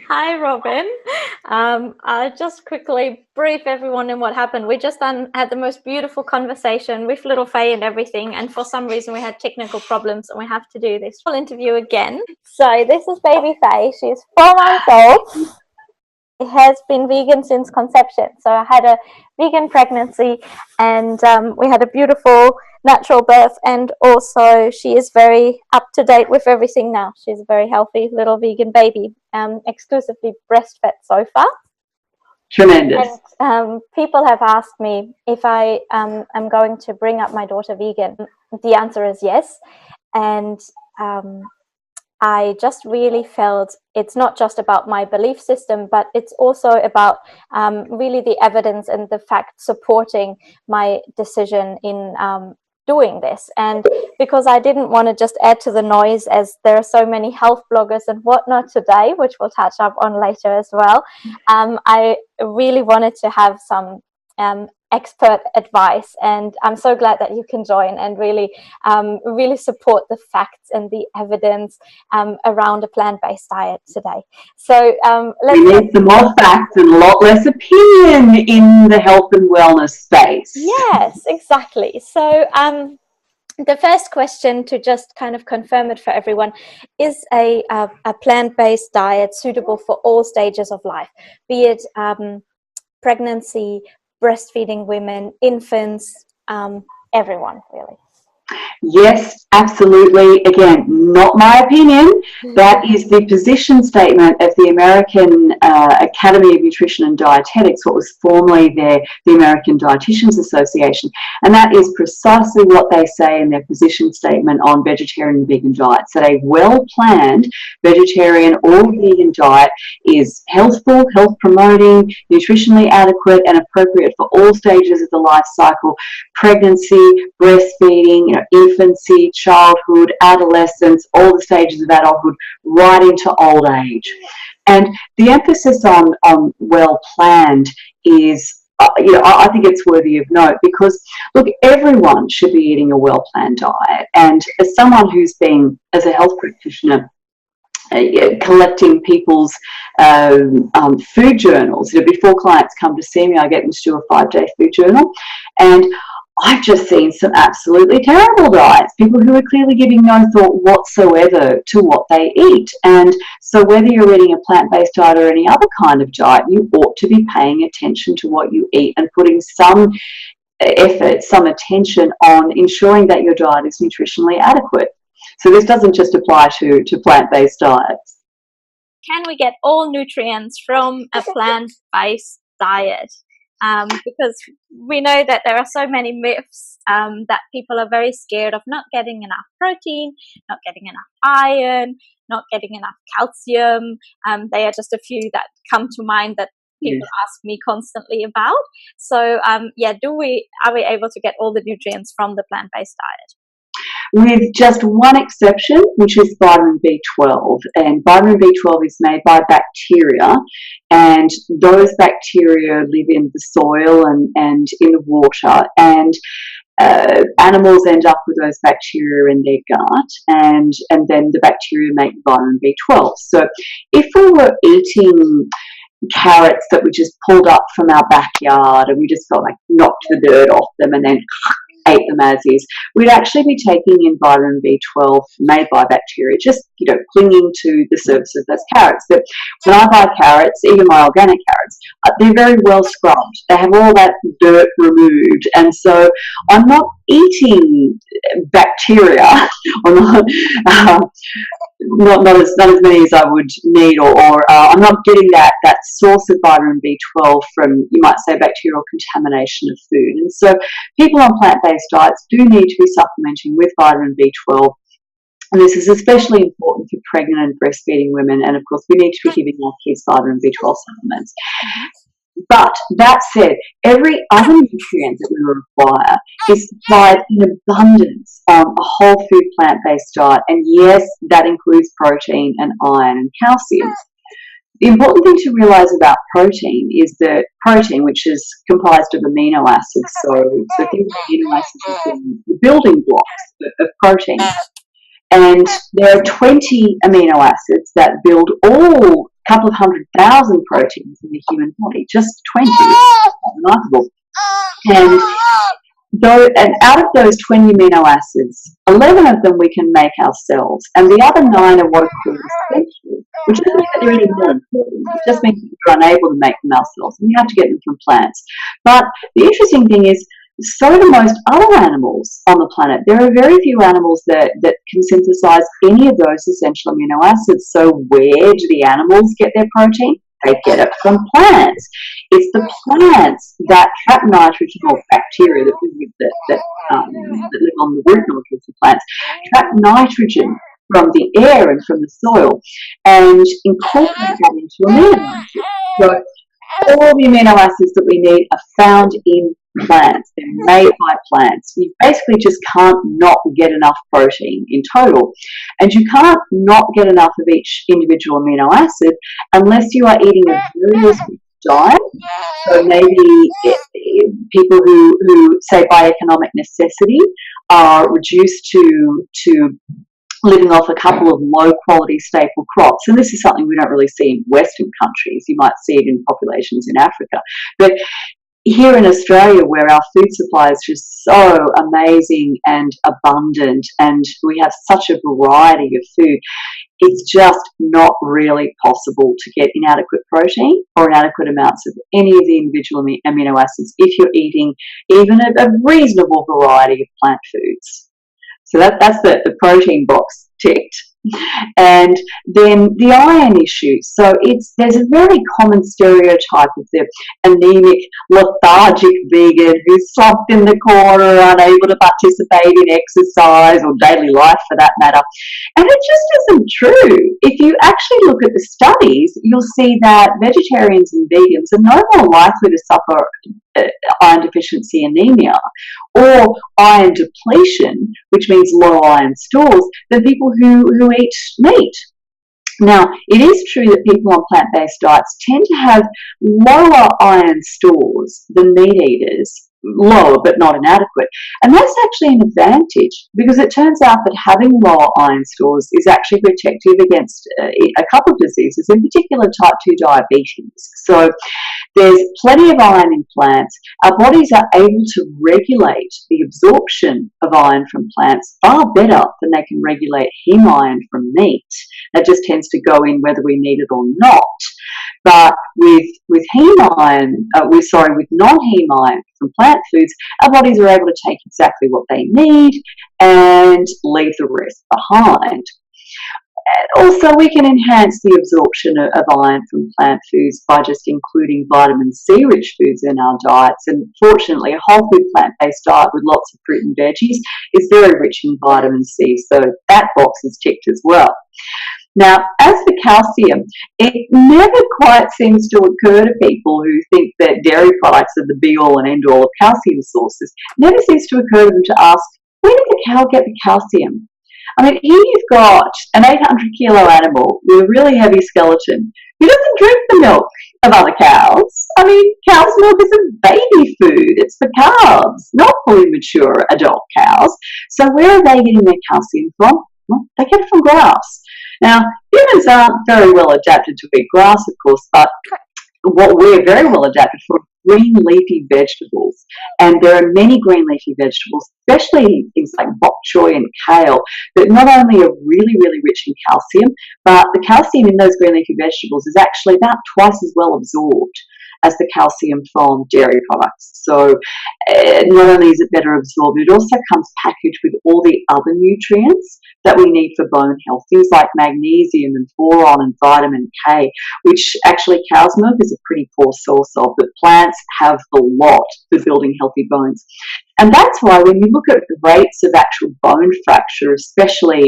Hi, Robyn. I'll just quickly brief everyone in what happened. We just had the most beautiful conversation with little Faye and everything, and for some reason we had technical problems and we have to do this full interview again. So this is baby Faye. She's 4 months old. It has been vegan since conception. So I had a vegan pregnancy, and we had a beautiful natural birth, and also she is very up to date with everything now. She's a very healthy little vegan baby, exclusively breastfed so far. Tremendous. And people have asked me if I am going to bring up my daughter vegan. The answer is yes. And I just really felt it's not just about my belief system, but it's also about really the evidence and the fact supporting my decision in doing this. And because I didn't want to just add to the noise, as there are so many health bloggers and whatnot today, which we'll touch up on later as well, I really wanted to have some expert advice, and I'm so glad that you can join and really support the facts and the evidence around a plant-based diet today. So we need some more facts and a lot less opinion in the health and wellness space. Yes, exactly. So the first question, to just kind of confirm it for everyone, is a plant-based diet suitable for all stages of life, be it pregnancy, breastfeeding women, infants, everyone really? Yes, absolutely. Again, not my opinion. That is the position statement of the American Academy of Nutrition and Dietetics, what was formerly the American Dietitians Association. And that is precisely what they say in their position statement on vegetarian and vegan diets, that a well-planned vegetarian or vegan diet is healthful, health-promoting, nutritionally adequate, and appropriate for all stages of the life cycle: pregnancy, breastfeeding, infancy, childhood, adolescence, all the stages of adulthood, right into old age. And the emphasis on well-planned is, I think it's worthy of note, because, look, everyone should be eating a well-planned diet. And as someone who's been, as a health practitioner, collecting people's food journals, before clients come to see me, I get them to do a 5-day food journal, and I've just seen some absolutely terrible diets, people who are clearly giving no thought whatsoever to what they eat. And so whether you're eating a plant-based diet or any other kind of diet, you ought to be paying attention to what you eat and putting some effort, some attention on ensuring that your diet is nutritionally adequate. So this doesn't just apply to plant-based diets. Can we get all nutrients from a plant-based diet? Because we know that there are so many myths that people are very scared of not getting enough protein, not getting enough iron, not getting enough calcium. They are just a few that come to mind that people ask me constantly about. So are we able to get all the nutrients from the plant-based diet? With just one exception, which is vitamin B12. And vitamin B12 is made by bacteria, and those bacteria live in the soil and in the water, and animals end up with those bacteria in their gut, and then the bacteria make vitamin B12. So if we were eating carrots that we just pulled up from our backyard and we just got knocked the dirt off them and then ate them as is, we'd actually be taking in vitamin B12 made by bacteria, just clinging to the surface of those carrots. But when I buy carrots, even my organic carrots, they're very well scrubbed. They have all that dirt removed, and so I'm not eating bacteria, or not as many as I would need, or I'm not getting that source of vitamin B12 from, you might say, bacterial contamination of food. And so people on plant-based diets do need to be supplementing with vitamin B12. And this is especially important for pregnant and breastfeeding women. And of course, we need to be giving our kids vitamin B12 supplements. But that said, every other nutrient that we require is supplied in abundance on a whole food plant-based diet. And yes, that includes protein and iron and calcium. The important thing to realise about protein is that protein, which is comprised of amino acids, so think of amino acids as the building blocks of protein. And there are 20 amino acids that build all couple of 100,000 proteins in the human body, just 20, which is remarkable. And out of those 20 amino acids, 11 of them we can make ourselves, and the other 9 are what are called essential, which doesn't mean that they're any more important. It just means that we're unable to make them ourselves, and we have to get them from plants. But the interesting thing is, so do most other animals on the planet. There are very few animals that can synthesize any of those essential amino acids. So where do the animals get their protein? They get it from plants. It's the plants that trap nitrogen, or bacteria that live on the root nodules of plants, trap nitrogen from the air and from the soil and incorporate that into amino acids. So all the amino acids that we need are found in plants. They're made by plants. You basically just can't not get enough protein in total. And you can't not get enough of each individual amino acid unless you are eating a very restricted diet. So maybe people who say by economic necessity are reduced to living off a couple of low-quality staple crops. And this is something we don't really see in Western countries. You might see it in populations in Africa. But here in Australia, where our food supply is just so amazing and abundant, and we have such a variety of food, it's just not really possible to get inadequate protein or inadequate amounts of any of the individual amino acids if you're eating even a reasonable variety of plant foods. So that's the protein box ticked. And then the iron issue. So there's a very common stereotype of the anemic, lethargic vegan who's slumped in the corner, unable to participate in exercise or daily life for that matter. And it just isn't true. If you actually look at the studies, you'll see that vegetarians and vegans are no more likely to suffer iron deficiency anemia or iron depletion, which means low iron stores, than people who eat meat. Now, it is true that people on plant-based diets tend to have lower iron stores than meat eaters, lower but not inadequate. And that's actually an advantage, because it turns out that having lower iron stores is actually protective against a couple of diseases, in particular type 2 diabetes. So there's plenty of iron in plants. Our bodies are able to regulate the absorption of iron from plants far better than they can regulate heme iron from meat. That just tends to go in whether we need it or not. But with non-heme iron from plant foods, our bodies are able to take exactly what they need and leave the rest behind. And also, we can enhance the absorption of iron from plant foods by just including vitamin C-rich foods in our diets. And fortunately, a whole food plant-based diet with lots of fruit and veggies is very rich in vitamin C, so that box is ticked as well. Now, as for calcium, it never quite seems to occur to people who think that dairy products are the be-all and end-all of calcium sources. It never seems to occur to them to ask, where did the cow get the calcium? I mean, here you've got an 800-kilo animal with a really heavy skeleton who doesn't drink the milk of other cows. I mean, cow's milk is a baby food. It's for calves, not fully mature adult cows. So where are they getting their calcium from? Well, they get it from grass. Now, humans aren't very well adapted to eat grass, of course, but what we're very well adapted for, green leafy vegetables. And there are many green leafy vegetables, especially things like bok choy and kale, that not only are really, really rich in calcium, but the calcium in those green leafy vegetables is actually about twice as well absorbed as the calcium from dairy products. So not only is it better absorbed, it also comes packaged with all the other nutrients that we need for bone health, things like magnesium and boron and vitamin K, which actually cow's milk is a pretty poor source of, but plants have a lot for building healthy bones. And that's why when you look at the rates of actual bone fracture, especially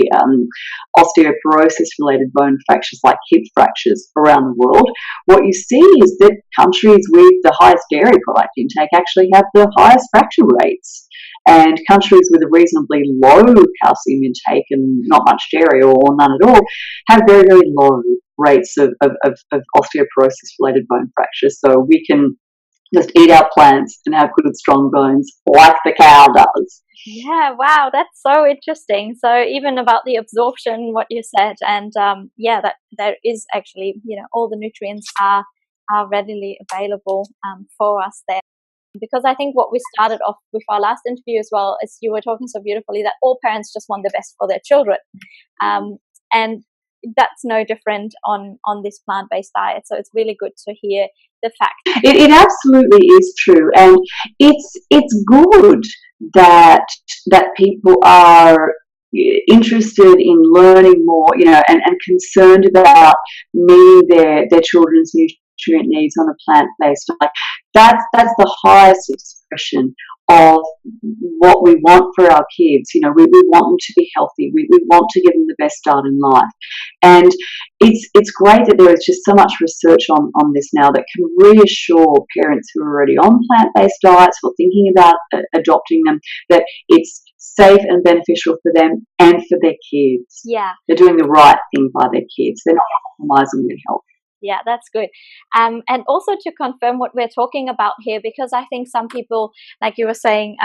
osteoporosis-related bone fractures like hip fractures around the world, what you see is that countries with the highest dairy product intake actually have the highest fracture rates. And countries with a reasonably low calcium intake and not much dairy or none at all have very, very low rates of osteoporosis-related bone fractures. So we can just eat our plants and have good, strong bones like the cow does. Yeah, wow, that's so interesting. So even about the absorption, what you said, and yeah, that there is actually, all the nutrients are readily available for us there. Because I think what we started off with our last interview as well is you were talking so beautifully that all parents just want the best for their children, and that's no different on this plant-based diet. So it's really good to hear the fact. It absolutely is true, and it's good that people are interested in learning more, and concerned about meeting their children's nutrient needs on a plant-based diet. That's the highest expression of what we want for our kids. We want them to be healthy. We want to give them the best start in life. And it's great that there is just so much research on this now that can reassure parents who are already on plant-based diets or thinking about adopting them that it's safe and beneficial for them and for their kids. Yeah. They're doing the right thing by their kids. They're not compromising their health. Yeah, that's good. And also to confirm what we're talking about here, because I think some people, like you were saying,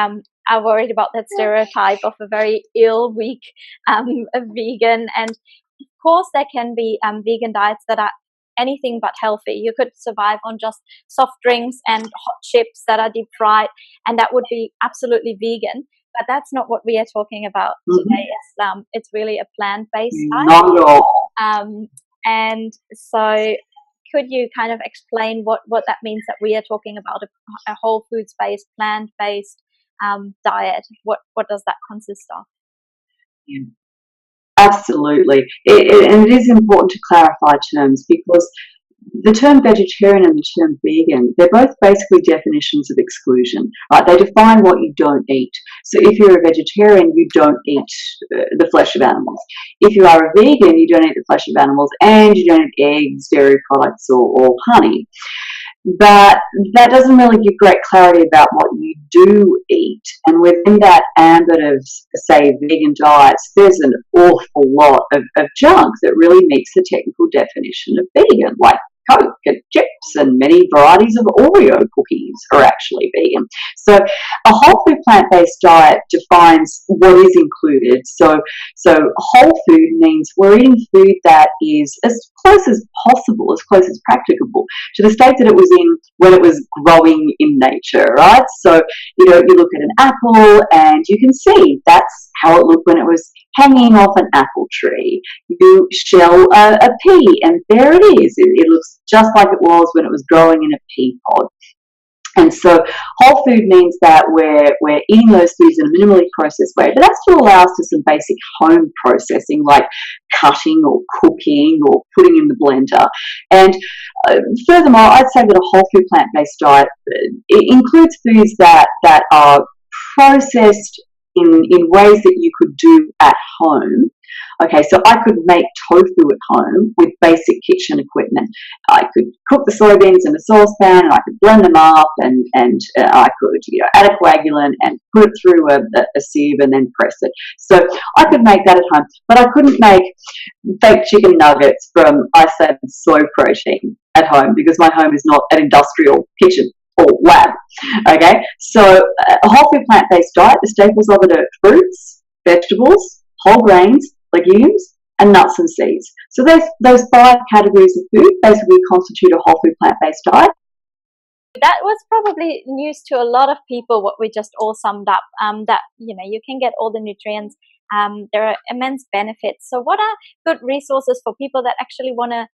are worried about that stereotype of a very ill, weak a vegan. And of course, there can be vegan diets that are anything but healthy. You could survive on just soft drinks and hot chips that are deep fried, and that would be absolutely vegan. But that's not what we are talking about today. It's really a plant-based diet. Not at all. And so could you kind of explain what that means, that we are talking about a whole foods-based, plant-based diet? What does that consist of? Yeah. Absolutely. And it is important to clarify terms, because the term vegetarian and the term vegan, they're both basically definitions of exclusion, right? They define what you don't eat. So if you're a vegetarian, you don't eat the flesh of animals. If you are a vegan, you don't eat the flesh of animals, and you don't eat eggs, dairy products, or honey. But that doesn't really give great clarity about what you do eat. And within that ambit of, say, vegan diets, there's an awful lot of junk that really meets the technical definition of vegan, like Coke and chips, and many varieties of Oreo cookies are actually vegan. So a whole food plant-based diet defines what is included. So whole food means we're eating food that is as close as possible, as close as practicable to the state that it was in when it was growing in nature, right? So, you look at an apple and you can see that's how it looked when it was hanging off an apple tree. You shell a pea and there it is. It looks just like it was when it was growing in a pea pod. And so whole food means that we're eating those foods in a minimally processed way, but that still allows for some basic home processing, like cutting or cooking or putting in the blender. And furthermore, I'd say that a whole food plant-based diet it includes foods that are processed in ways that you could do at home. Okay, so I could make tofu at home with basic kitchen equipment. I could cook the soybeans in a saucepan, and I could blend them up, and I could add a coagulant and put it through a sieve and then press it. So I could make that at home, but I couldn't make baked chicken nuggets from isolated soy protein at home, because my home is not an industrial kitchen or lab. Okay, so a whole food plant-based diet, the staples of it are fruits, vegetables, whole grains, legumes, and nuts and seeds. So those 5 categories of food basically constitute a whole food plant-based diet. That was probably news to a lot of people, what we just all summed up, that you can get all the nutrients. There are immense benefits. So what are good resources for people that actually want to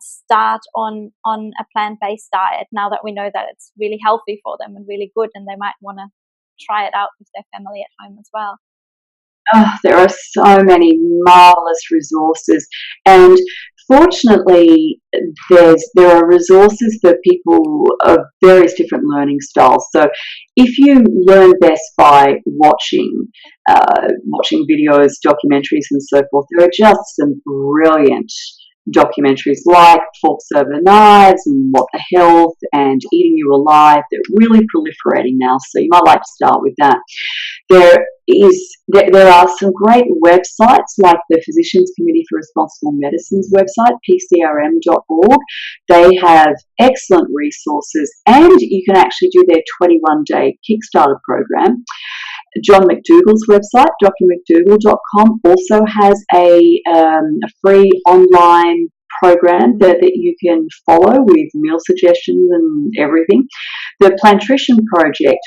start on a plant-based diet, now that we know that it's really healthy for them and really good, and they might want to try it out with their family at home as well? Oh, there are so many marvelous resources, and fortunately there are resources for people of various different learning styles. So if you learn best by watching videos, documentaries and so forth, there are just some brilliant documentaries like Forks Over Knives and What the Health and Eating You Alive. They're really proliferating now, so you might like to start with that. There are some great websites like the Physicians Committee for Responsible Medicine's website, pcrm.org. They have excellent resources, and you can actually do their 21-day Kickstarter program. John McDougall's website, drmcdougall.com, also has a free online program that you can follow with meal suggestions and everything. The Plantrition Project,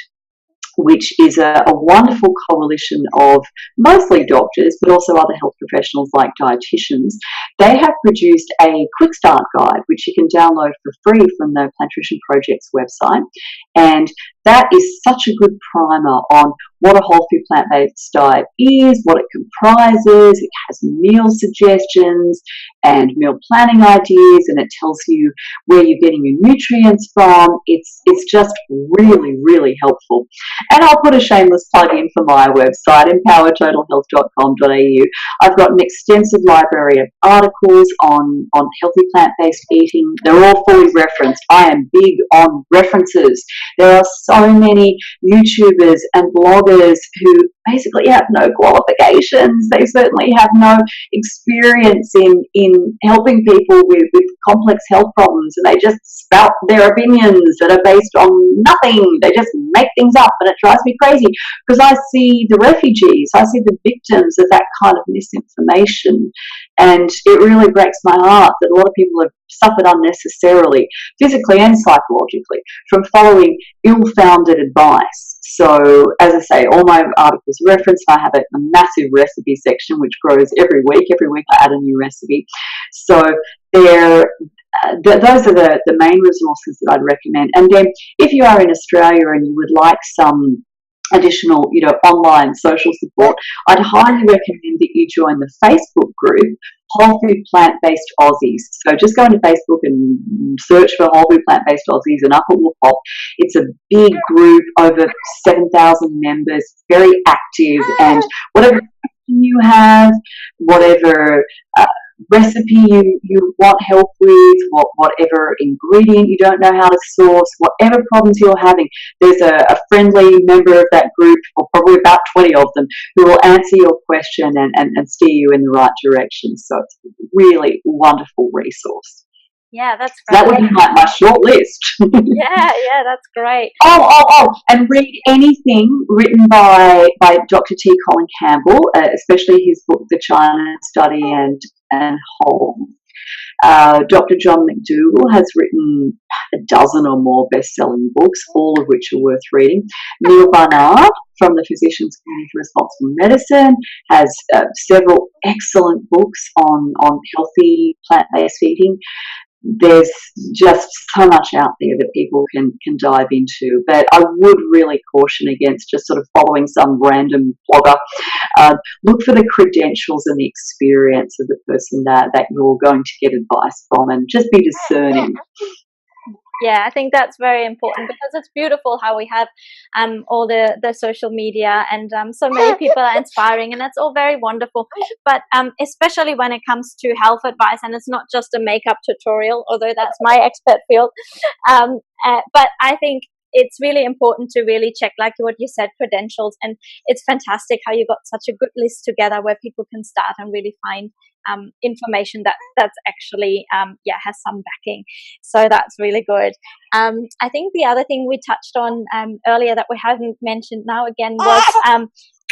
which is a wonderful coalition of mostly doctors, but also other health professionals like dietitians. They have produced a quick start guide, which you can download for free from the Plantrition Project's website. And that is such a good primer on what a whole food plant-based diet is, what it comprises. It has meal suggestions and meal planning ideas, and it tells you where you're getting your nutrients from. It's just really, really helpful. And I'll put a shameless plug in for my website, empowertotalhealth.com.au. I've got an extensive library of articles on healthy plant-based eating. They're all fully referenced. I am big on references. There are so many YouTubers and bloggers who basically have no qualifications. They certainly have no experience in helping people with complex health problems, and they just spout their opinions that are based on nothing. They just make things up, and it drives me crazy because I see the refugees, I see the victims of that kind of misinformation, and it really breaks my heart that a lot of people have suffered unnecessarily, physically and psychologically, from following ill-founded advice. So, as I say, all my articles are referenced. I have a massive recipe section which grows every week. Every week I add a new recipe. So those are the main resources that I'd recommend. And then if you are in Australia and you would like some additional, online social support, I'd highly recommend that you join the Facebook group Whole Food Plant-Based Aussies. So just go into Facebook and search for Whole Food Plant-Based Aussies and up it will pop. It's a big group, over 7,000 members, very active, and whatever you have, whatever recipe you want help with, whatever ingredient you don't know how to source, whatever problems you're having, there's a friendly member of that group, or probably about 20 of them, who will answer your question and steer you in the right direction. So it's a really wonderful resource. Yeah, that's great. That would be my short list. yeah, that's great. And read anything written by Dr. T. Colin Campbell, especially his book, The China Study and Whole. Dr. John McDougall has written a dozen or more best-selling books, all of which are worth reading. Neil Barnard from the Physicians Committee for Responsible Medicine has several excellent books on healthy plant-based eating. There's just so much out there that people can dive into, but I would really caution against just sort of following some random blogger. Look for the credentials and the experience of the person that you're going to get advice from, and just be discerning. Yeah, I think that's very important, because it's beautiful how we have all the social media, and so many people are inspiring, and it's all very wonderful. But especially when it comes to health advice, and it's not just a makeup tutorial, although that's my expert field. But I think it's really important to really check, like what you said, credentials. And it's fantastic how you got such a good list together where people can start and really find information that's actually has some backing. So that's really good. I think the other thing we touched on earlier that we haven't mentioned now again was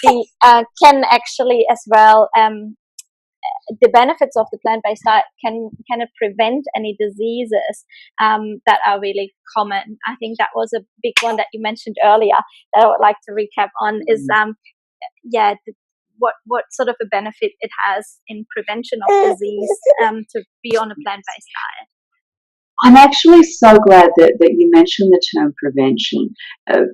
can actually as well the benefits of the plant-based diet. Can it prevent any diseases that are really common? I think that was a big one that you mentioned earlier that I would like to recap on is what sort of a benefit it has in prevention of disease to be on a plant-based diet. I'm actually so glad that you mentioned the term prevention.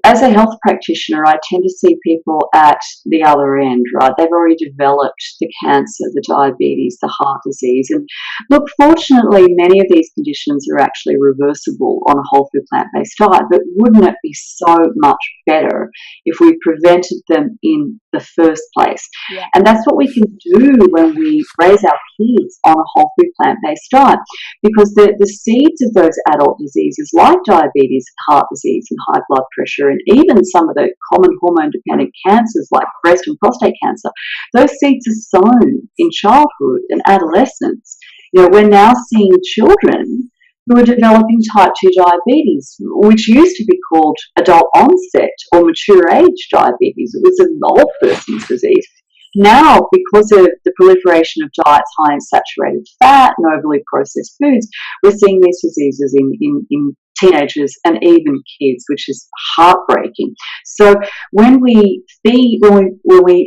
As a health practitioner, I tend to see people at the other end, right? They've already developed the cancer, the diabetes, the heart disease. And look, fortunately, many of these conditions are actually reversible on a whole food plant-based diet, but wouldn't it be so much better if we prevented them in the first place? Yeah. And that's what we can do when we raise our kids on a whole food plant-based diet, because the seeds of those adult diseases like diabetes, heart disease and high blood pressure, and even some of the common hormone-dependent cancers like breast and prostate cancer, those seeds are sown in childhood and adolescence. We're now seeing children who are developing type 2 diabetes, which used to be called adult onset or mature age diabetes. It was an old person's disease. Now, because of the proliferation of diets high in saturated fat and overly processed foods, we're seeing these diseases in teenagers and even kids, which is heartbreaking. So when we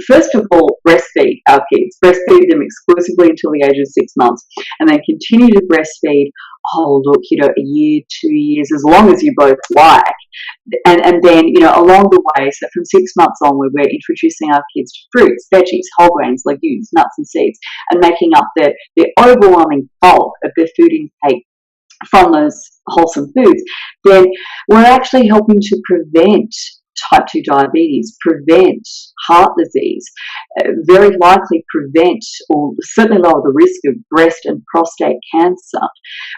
first of all breastfeed our kids, breastfeed them exclusively until the age of 6 months, and then continue to breastfeed, oh look, a year, 2 years, as long as you both like. And then, along the way, so from 6 months onward, we're introducing our kids to fruits, veggies, whole grains, legumes, nuts and seeds, and making up the overwhelming bulk of their food intake from those wholesome foods. Then we're actually helping to prevent type 2 diabetes, prevent heart disease, very likely prevent or certainly lower the risk of breast and prostate cancer.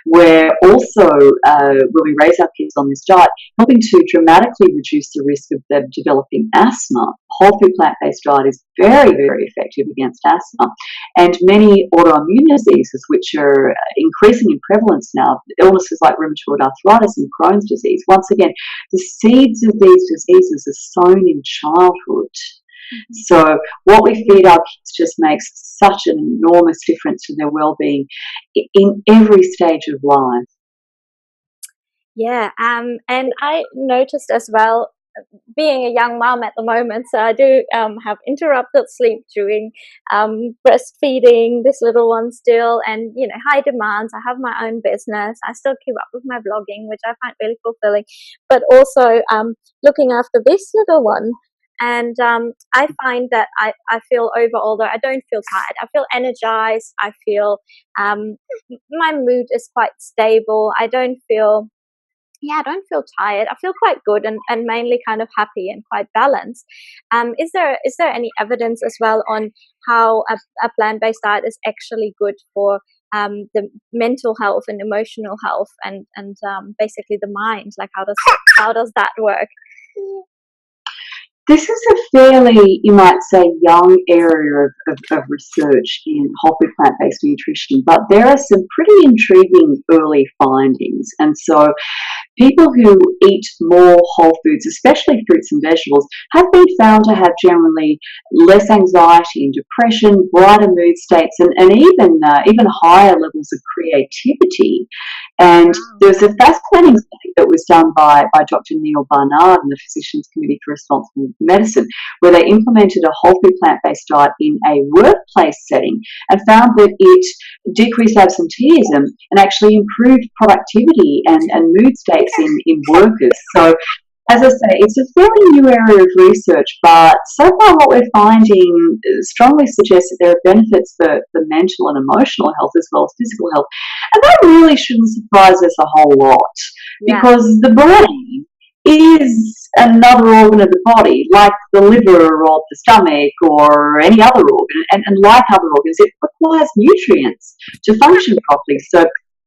We're also, when we raise our kids on this diet, helping to dramatically reduce the risk of them developing asthma. Whole food plant-based diet is very, very effective against asthma. And many autoimmune diseases, which are increasing in prevalence now, illnesses like rheumatoid arthritis and Crohn's disease, once again, the seeds of these diseases are sown in childhood. So what we feed our kids just makes such an enormous difference to their well-being in every stage of life. Yeah, and I noticed as well, being a young mom at the moment, so I do have interrupted sleep during breastfeeding this little one still, and high demands. I have my own business. I still keep up with my blogging, which I find really fulfilling, but also looking after this little one. And I find that I feel overall, though I don't feel tired, I feel energized. I feel my mood is quite stable. I don't feel tired. I feel quite good and mainly kind of happy and quite balanced. Is there any evidence as well on how a plant-based diet is actually good for the mental health and emotional health and basically the mind? Like how does that work? This is a fairly, you might say, young area of research in whole food plant-based nutrition, but there are some pretty intriguing early findings. And so people who eat more whole foods, especially fruits and vegetables, have been found to have generally less anxiety and depression, brighter mood states, and even higher levels of creativity. And there's a fascinating study that was done by Dr. Neil Barnard and the Physicians Committee for Responsible Medicine, where they implemented a whole food plant-based diet in a workplace setting and found that it decreased absenteeism and actually improved productivity and mood states in workers. So, as I say, it's a fairly new area of research, but so far what we're finding strongly suggests that there are benefits for mental and emotional health as well as physical health. And that really shouldn't surprise us a whole lot, because the brain is another organ of the body, like the liver or the stomach or any other organ. And like other organs, it requires nutrients to function properly. So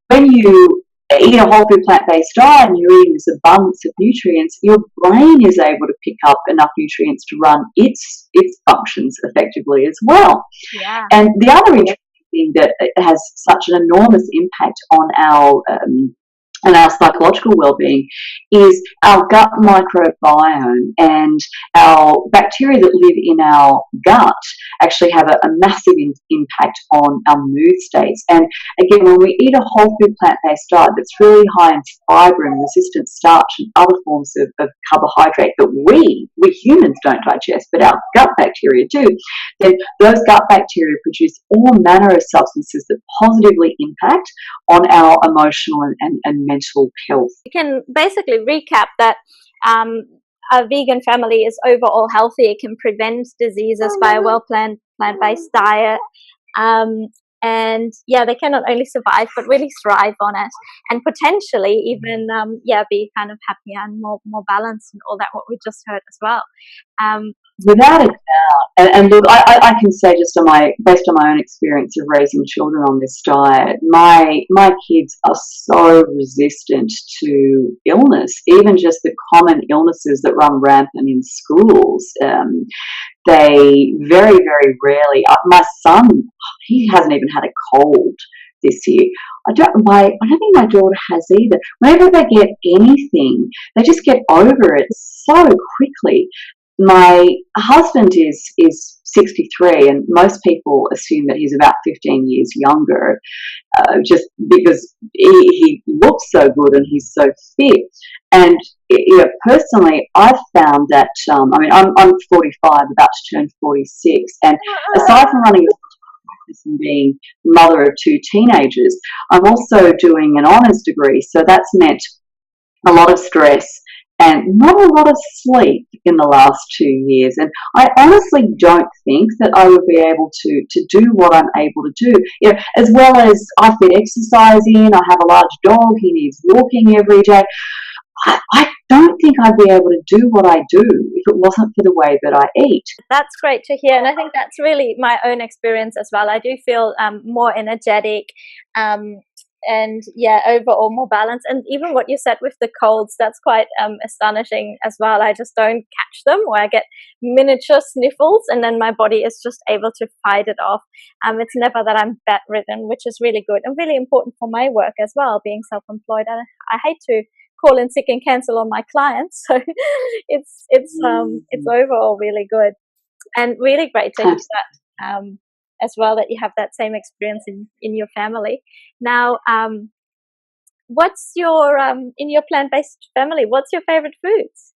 when you eat a whole food plant-based diet and you're eating this abundance of nutrients, your brain is able to pick up enough nutrients to run its functions effectively as well. Yeah. And the other interesting thing that has such an enormous impact on our psychological well-being is our gut microbiome, and our bacteria that live in our gut actually have a massive impact on our mood states. And again, when we eat a whole food plant-based diet that's really high in fibre and resistant starch and other forms of carbohydrate that we humans don't digest, but our gut bacteria do, then those gut bacteria produce all manner of substances that positively impact on our emotional and mental health. You can basically recap that a vegan family is overall healthy. It can prevent diseases by a well-planned plant-based diet. And yeah, they can not only survive but really thrive on it, and potentially even be kind of happier and more balanced and all that, what we just heard as well. Without a doubt. And look, I can say just based on my own experience of raising children on this diet, my kids are so resistant to illness, even just the common illnesses that run rampant in schools. They very, very rarely, my son, he hasn't even had a cold this year. I don't think my daughter has either. Whenever they get anything, they just get over it so quickly. My husband is 63, and most people assume that he's about 15 years younger, just because he looks so good and he's so fit. And personally, I've found that I'm 45, about to turn 46, and aside from running a practice and being mother of two teenagers, I'm also doing an honours degree, so that's meant a lot of stress and not a lot of sleep in the last 2 years. And I honestly don't think that I would be able to do what I'm able to do. As well as I fit exercise in, I have a large dog, he needs walking every day. I don't think I'd be able to do what I do if it wasn't for the way that I eat. That's great to hear, and I think that's really my own experience as well. I do feel more energetic, and overall more balanced. And even what you said with the colds, that's quite astonishing as well. I just don't catch them, or I get miniature sniffles, and then my body is just able to fight it off. It's never that I'm bedridden, which is really good and really important for my work as well, being self-employed. I hate to call in sick and cancel on my clients, so it's overall really good and really great to hear that as well, that you have that same experience in your family. Now, what's your in your plant-based family, what's your favorite foods?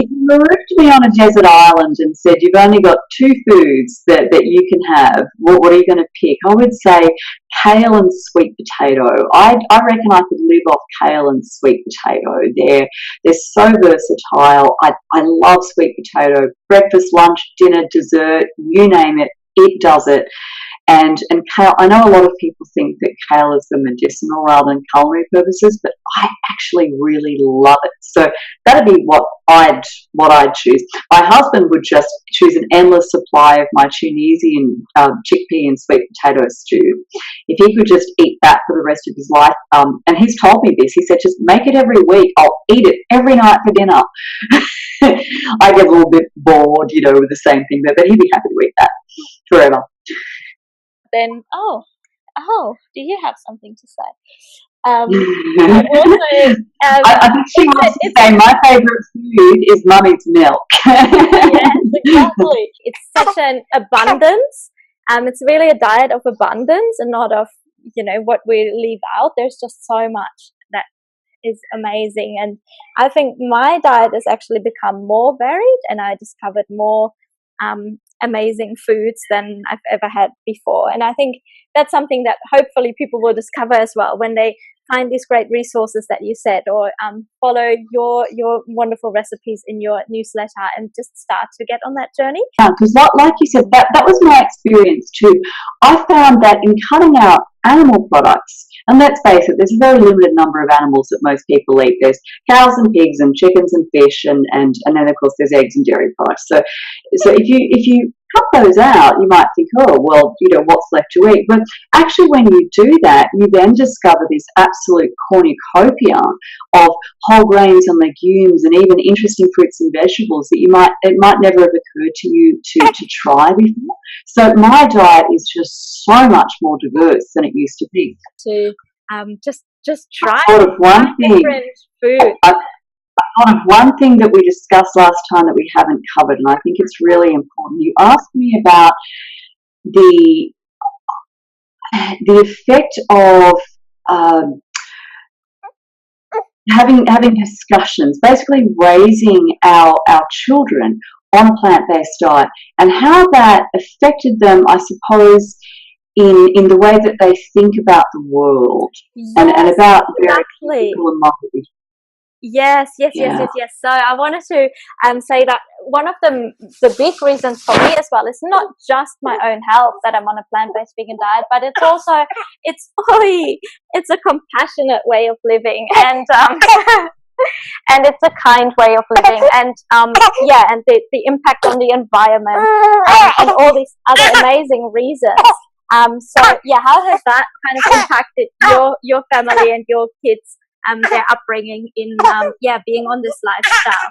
If you moved me on a desert island and said you've only got two foods that you can have, what are you going to pick? I would say kale and sweet potato. I reckon I could live off kale and sweet potato. They're so versatile. I love sweet potato. Breakfast, lunch, dinner, dessert, you name it, it does it. And kale, I know a lot of people think that kale is for medicinal rather than culinary purposes, but I actually really love it. So that'd be what I'd choose. My husband would just choose an endless supply of my Tunisian chickpea and sweet potato stew. If he could just eat that for the rest of his life, and he's told me this, he said, just make it every week. I'll eat it every night for dinner. I get a little bit bored, with the same thing, but he'd be happy to eat that forever. Then, do you have something to say? I think she wants to say my favourite food is mummy's milk. Yes, exactly. It's such an abundance. It's really a diet of abundance and not of, what we leave out. There's just so much that is amazing. And I think my diet has actually become more varied, and I discovered more amazing foods than I've ever had before. And I think that's something that hopefully people will discover as well when they find these great resources that you said, or follow your wonderful recipes in your newsletter and just start to get on that journey. Because like you said, that was my experience too. I found that in cutting out animal products, and let's face it, there's a very limited number of animals that most people eat. There's cows and pigs and chickens and fish, and then of course there's eggs and dairy products. So if you cut those out, you might think, oh well, what's left to eat? But actually, when you do that, you then discover this absolute cornucopia of whole grains and legumes, and even interesting fruits and vegetables that it might never have occurred to you to try before. So my diet is just so much more diverse than it used to be. To just try different food. I thought of one thing that we discussed last time that we haven't covered, and I think it's really important. You asked me about the effect of having discussions, basically raising our children on a plant-based diet, and how that affected them, I suppose, in the way that they think about the world. Yes, and about exactly. people in life. Yes. So I wanted to say that one of the big reasons for me as well is not just my own health that I'm on a plant-based vegan diet, but it's also it's a compassionate way of living, and and it's a kind way of living, and and the impact on the environment, and all these other amazing reasons. How has that kind of impacted your family and your kids? Their upbringing in being on this lifestyle?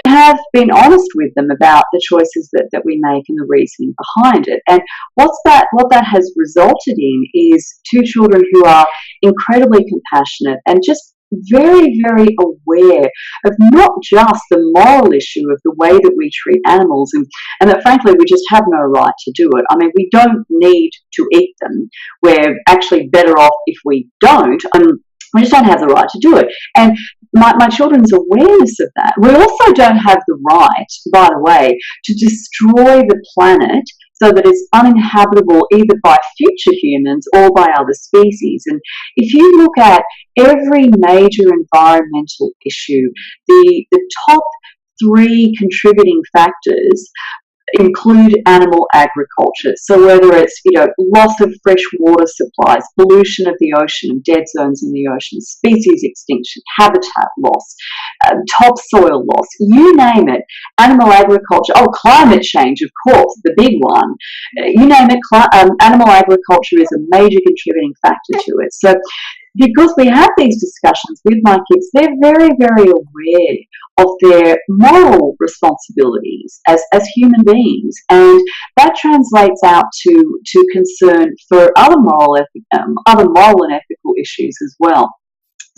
have been honest with them about the choices that we make and the reasoning behind it. And what that has resulted in is two children who are incredibly compassionate and just very, very aware of not just the moral issue of the way that we treat animals, and that frankly we just have no right to do it. I mean, we don't need to eat them. We're actually better off if we don't. We just don't have the right to do it. And my children's awareness of that. We also don't have the right, by the way, to destroy the planet so that it's uninhabitable either by future humans or by other species. And if you look at every major environmental issue, the top three contributing factors include animal agriculture. So whether it's, loss of fresh water supplies, pollution of the ocean, dead zones in the ocean, species extinction, habitat loss, topsoil loss, you name it, animal agriculture, climate change, of course, the big one, you name it, animal agriculture is a major contributing factor to it. So because we have these discussions with my kids, they're very, very aware of their moral responsibilities as human beings, and that translates out to concern for other moral and ethical issues as well.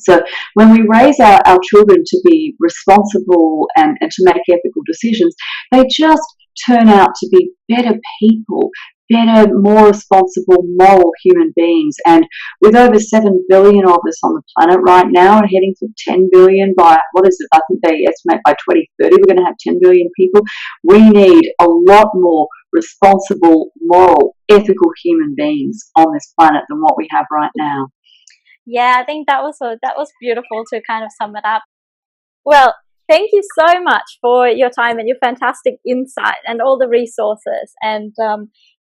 So when we raise our children to be responsible and to make ethical decisions, they just turn out to be better people, better, more responsible, moral human beings. And with over 7 billion of us on the planet right now and heading for 10 billion by, I think they estimate by 2030 we're going to have 10 billion people. We need a lot more responsible, moral, ethical human beings on this planet than what we have right now. Yeah, I think that was beautiful to kind of sum it up. Well, thank you so much for your time and your fantastic insight and all the resources and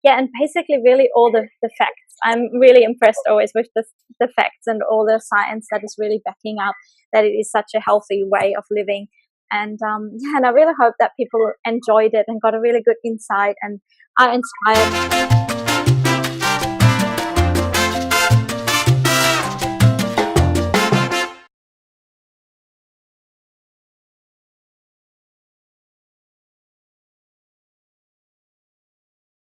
and basically really all the facts. I'm really impressed always with the facts and all the science that is really backing up that it is such a healthy way of living. And and I really hope that people enjoyed it and got a really good insight and are inspired.